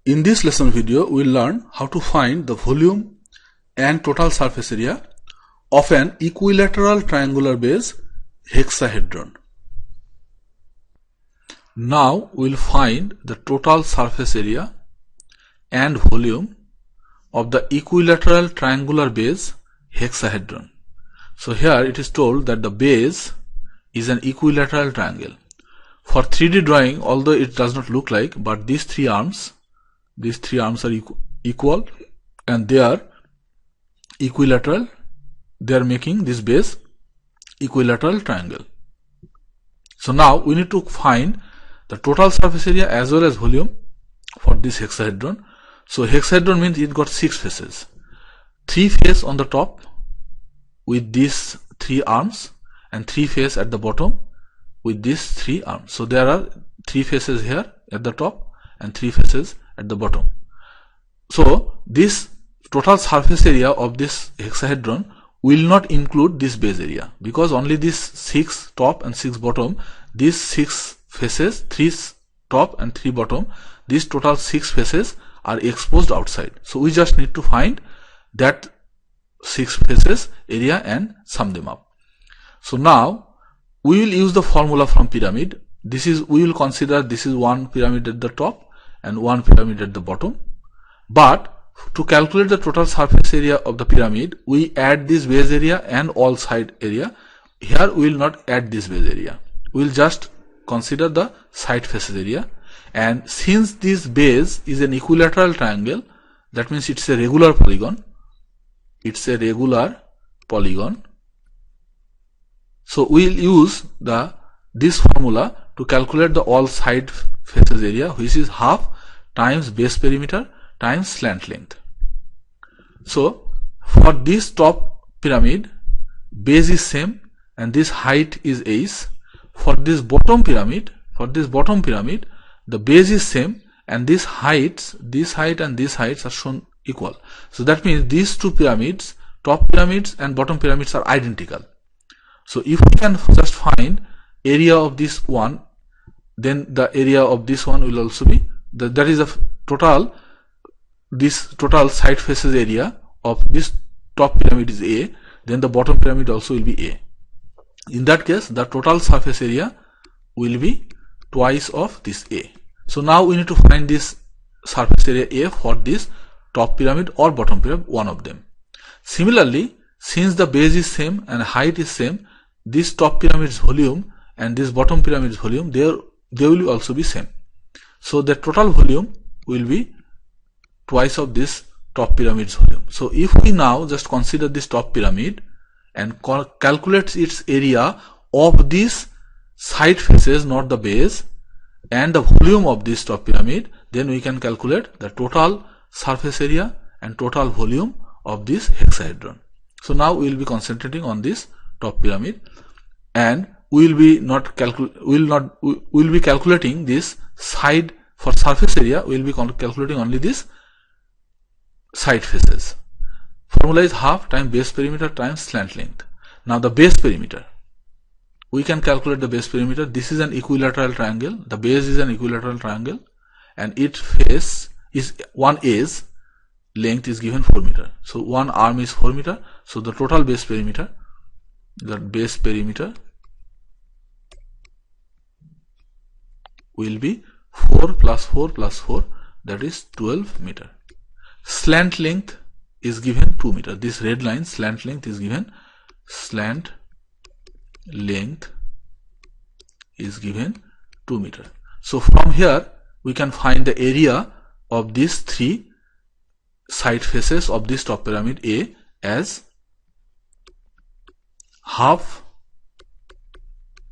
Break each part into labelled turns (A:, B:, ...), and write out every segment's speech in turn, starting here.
A: In this lesson video, we will learn how to find the volume and total surface area of an equilateral triangular base hexahedron. Now we will find the total surface area and volume of the equilateral triangular base hexahedron. So here it is told that the base is an equilateral triangle. For 3D drawing, although it does not look like, but these three arms are equal and they are equilateral. They are making this base equilateral triangle. So now we need to find the total surface area as well as volume for this hexahedron. So hexahedron means it got 6 faces. 3 faces on the top with these 3 arms and 3 faces at the bottom with these 3 arms. So there are 3 faces here at the top and 3 faces at the bottom. So this total surface area of this hexahedron will not include this base area, because only this 6 top and 6 bottom, these 6 faces, 3 top and 3 bottom, these total 6 faces are exposed outside. So we just need to find that 6 faces area and sum them up. So now we will use the formula from pyramid. We will consider this is one pyramid at the top and one pyramid at the bottom. But to calculate the total surface area of the pyramid, we add this base area and all side area. Here we will not add this base area. We will just consider the side faces area. And since this base is an equilateral triangle, that means it's a regular polygon. It's a regular polygon. So we will use this formula to calculate the all side faces area, which is half times base perimeter times slant length. So for this top pyramid, base is same and this height is h. For this bottom pyramid, the base is same and this height and this heights are shown equal. So that means these two pyramids, top pyramids and bottom pyramids, are identical. So if we can just find area of this one, then the area of this one will also be that is a total. This total side faces area of this top pyramid is A, then the bottom pyramid also will be A. In that case, the total surface area will be twice of this A. So now we need to find this surface area A for this top pyramid or bottom pyramid, one of them. Similarly, since the base is same and height is same, this top pyramid's volume and this bottom pyramid's volume, they will also be same. So the total volume will be twice of this top pyramid's volume. So if we now just consider this top pyramid and calculate its area of these side faces, not the base, and the volume of this top pyramid, then we can calculate the total surface area and total volume of this hexahedron. So now we will be concentrating on this top pyramid, and we will be calculating this side. For surface area, we will be calculating only this side faces. Formula is half times base perimeter times slant length. Now the base perimeter, we can calculate the base perimeter. This is an equilateral triangle. The base is an equilateral triangle and its face is one edge length is given 4 meter. So one arm is 4 meter. So the total base perimeter, will be 4 plus 4 plus 4, that is 12 meter. Slant length is given 2 meter. This red line, slant length is given. Slant length is given 2 meter. So from here we can find the area of these 3 side faces of this top pyramid A as half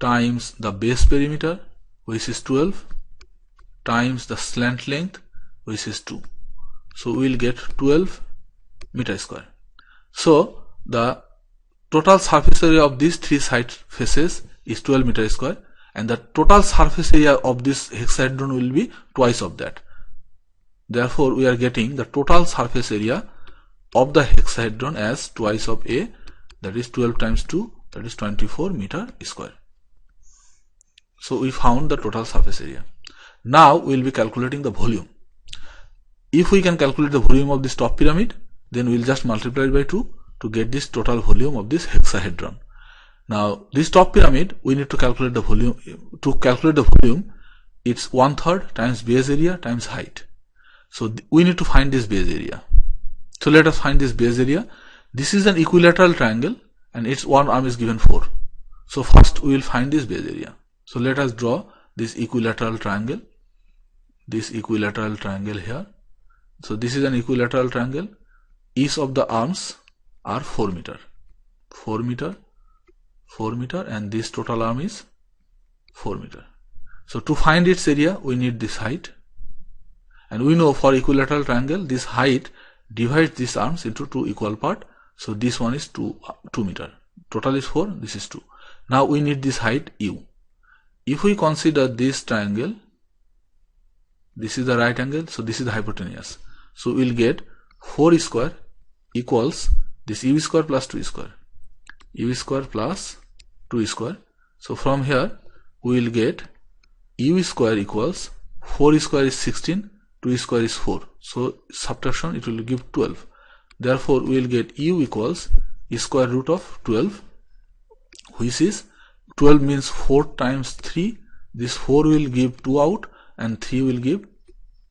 A: times the base perimeter, which is 12, times the slant length, which is 2. So we will get 12 meter square. So the total surface area of these 3 side faces is 12 meter square, and the total surface area of this hexahedron will be twice of that. Therefore we are getting the total surface area of the hexahedron as twice of A, that is 12 times 2, that is 24 meter square. So we found the total surface area. Now we will be calculating the volume. if we can calculate the volume of this top pyramid, then we'll just multiply it by 2 to get this total volume of this hexahedron. Now this top pyramid, we need to calculate the volume. To calculate the volume, it's 1/3 times base area times height. So we need to find this base area. So let us find this base area. This is an equilateral triangle and its one arm is given 4. So first we will find this base area. So let us draw this equilateral triangle. This equilateral triangle here. So this is an equilateral triangle. Each of the arms are 4 meter. 4 meter, 4 meter, and this total arm is 4 meter. So to find its area, we need this height. And we know for equilateral triangle, this height divides these arms into 2 equal parts. So this one is 2 meter. Total is 4, this is 2. Now we need this height u. If we consider this triangle, this is the right angle, so this is the hypotenuse. So we'll get 4 square equals this u square plus 2 square. U square plus 2 square. So from here we will get u square equals 4 square is 16, 2 square is 4. So subtraction, it will give 12. Therefore we will get u equals square root of 12, which is 12 means 4 times 3. This 4 will give 2 out and 3 will give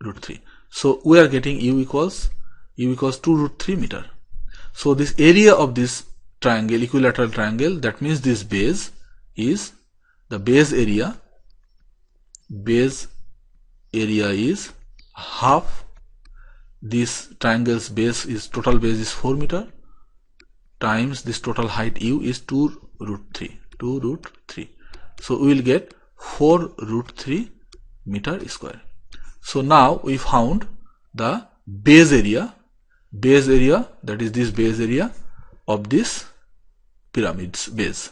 A: root 3. So we are getting u equals 2 root 3 meter. So this area of this triangle, equilateral triangle, that means this base is the base area. Base area is half this triangle's base is, total base is 4 meter times this total height u is 2 root 3. 2 root 3. So we will get 4 root 3 meter square. So now we found the base area, that is this base area of this pyramid's base.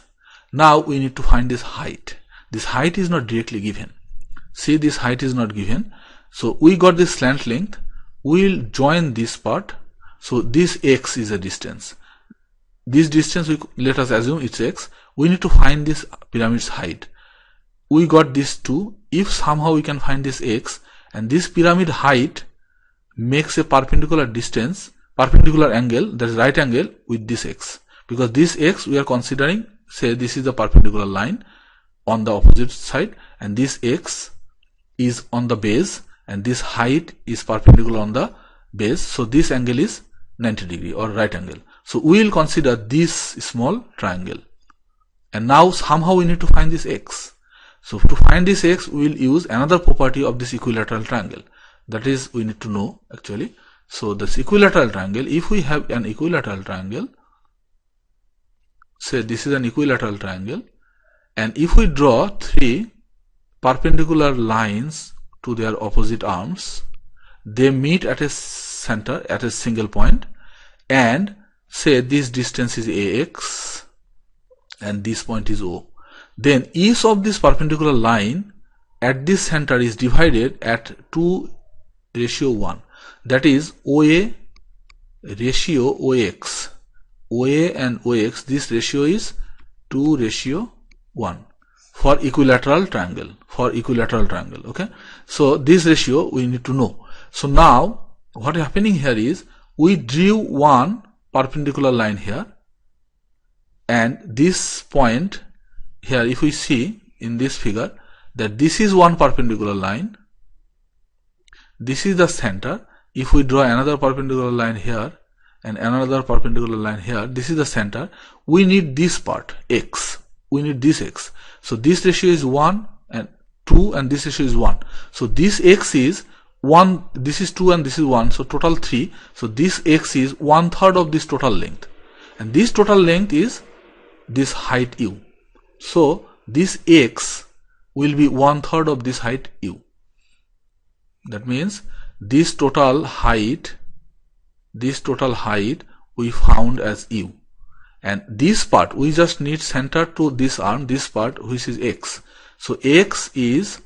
A: Now we need to find this height. This height is not directly given. See, this height is not given. So we got this slant length. We will join this part. So this x is a distance. This distance, let us assume it's x. We need to find this pyramid's height. We got this 2. If somehow we can find this x, and this pyramid height makes a perpendicular distance, perpendicular angle, that is right angle with this x. Because this x we are considering, say this is the perpendicular line on the opposite side, and this x is on the base, and this height is perpendicular on the base. So this angle is 90 degree or right angle. So we will consider this small triangle. And now somehow we need to find this x. So to find this x, we will use another property of this equilateral triangle. That is, we need to know actually. So this equilateral triangle, if we have an equilateral triangle, say this is an equilateral triangle, and if we draw 3 perpendicular lines to their opposite arms, they meet at a center at a single point, and say this distance is ax and this point is o. Then each of this perpendicular line at this center is divided at 2:1. That is OA ratio OX. OA and OX, this ratio is 2:1 for equilateral triangle. Okay. So this ratio we need to know. So now what is happening here is we drew one perpendicular line here, and this point here, if we see in this figure, that this is one perpendicular line, this is the center. If we draw another perpendicular line here and another perpendicular line here, this is the center. We need this part x, we need this x. So this ratio is 1 and 2, and this ratio is 1. So this x is 1, this is 2 and this is 1, so total 3. So this x is 1/3 of this total length, and this total length is this height u. So this x will be 1/3 of this height u. That means this total height we found as u, and this part we just need center to this arm, this part which is x. So x is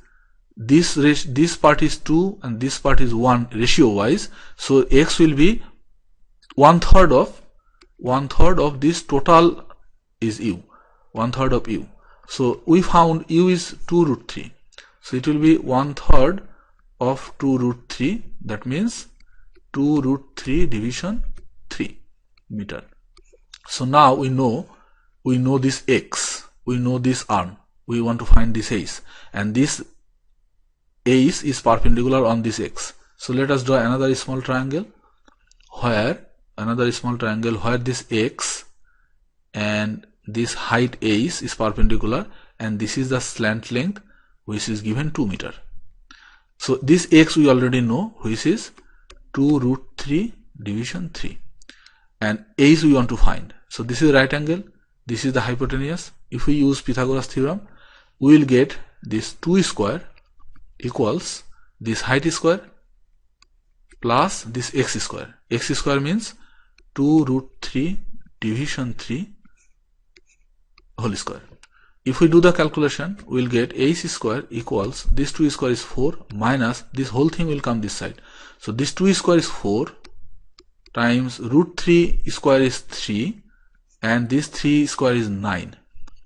A: this part is 2 and this part is 1 ratio wise. So x will be 1/3 of this total is u, 1/3 of u. So we found u is 2√3. So it will be 1/3 of 2√3. That means 2 root 3 division 3 meter. So now we know this x, we know this arm, we want to find this ace, and this ace is perpendicular on this x. So let us draw another small triangle where this x and this height ace is perpendicular, and this is the slant length which is given 2 meter. So this x we already know, which is 2 root 3 division 3, and ace we want to find. So this is right angle, this is the hypotenuse. If we use Pythagoras theorem, we will get this 2 square equals this height square plus this x square. X square means 2 root 3 division 3 whole square. If we do the calculation, we will get ace square equals this 2 square is 4 minus this whole thing will come this side. So this 2 square is 4 times root 3 square is 3, and this 3 square is 9.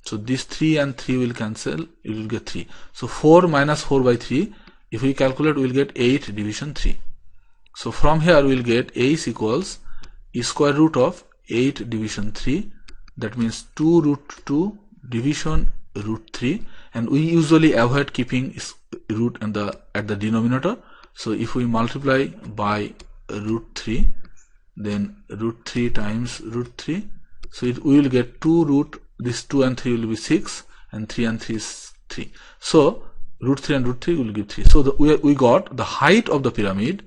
A: So this 3 and 3 will cancel, it will get 3. So 4 minus 4 by 3, if we calculate, we will get 8 division 3. So from here we will get ace equals square root of 8 division 3, that means 2 root 2 division root 3, and we usually avoid keeping root at the denominator. So if we multiply by root 3, then root 3 times root 3, so we will get 2 root, this 2 and 3 will be 6, and 3 and 3 is 3. So root 3 and root 3 will give 3. So we got the height of the pyramid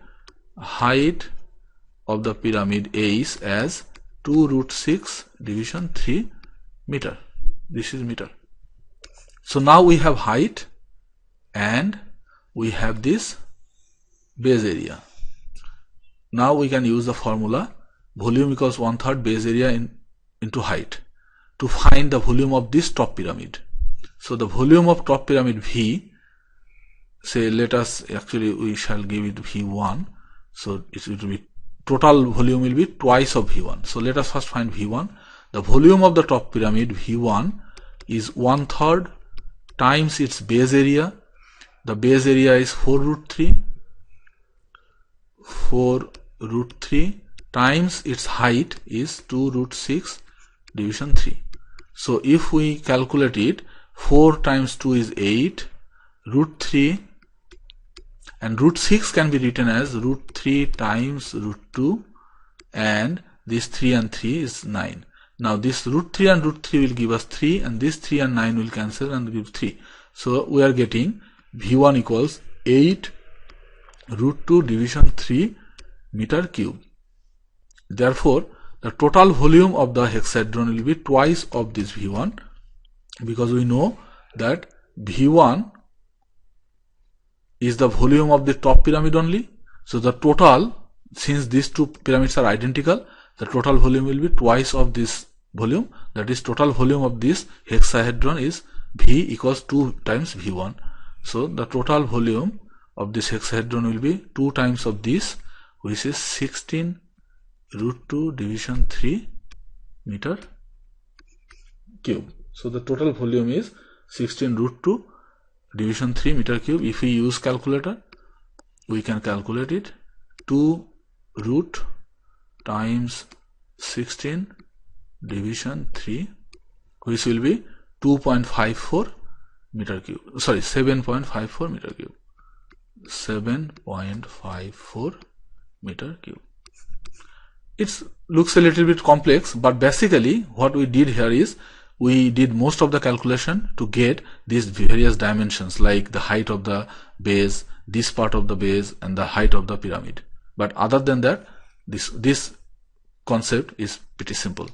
A: ace as 2 root 6 division 3 meter. This is meter. So now we have height and we have this base area. Now we can use the formula volume equals 1/3 base area into height to find the volume of this top pyramid. So the volume of top pyramid V, say let us, actually we shall give it V1. So it will be, total volume will be twice of V1. So let us first find V1. The volume of the top pyramid V1 is 1/3 times its base area. The base area is 4 root 3. 4 root 3 times its height is 2 root 6 division 3. So if we calculate it, 4 times 2 is 8, root 3, and root 6 can be written as root 3 times root 2, and this 3 and 3 is 9. Now this root 3 and root 3 will give us 3, and this 3 and 9 will cancel and give 3. So we are getting V1 equals 8 root 2 division 3 meter cube. Therefore, the total volume of the hexahedron will be twice of this V1, because we know that V1 is the volume of the top pyramid only. So the total, since these two pyramids are identical, the total volume will be twice of this volume. That is, total volume of this hexahedron is V equals 2 times V1. So the total volume of this hexahedron will be 2 times of this, which is 16 root 2 division 3 meter cube. So the total volume is 16 root 2 division 3 meter cube. If we use calculator, we can calculate it. 2 root times 16 division 3, which will be 2.54 meter cube. Sorry, 7.54 meter cube. 7.54 meter cube. It looks a little bit complex, but basically what we did here is we did most of the calculation to get these various dimensions, like the height of the base, this part of the base, and the height of the pyramid. But other than that, this concept is pretty simple.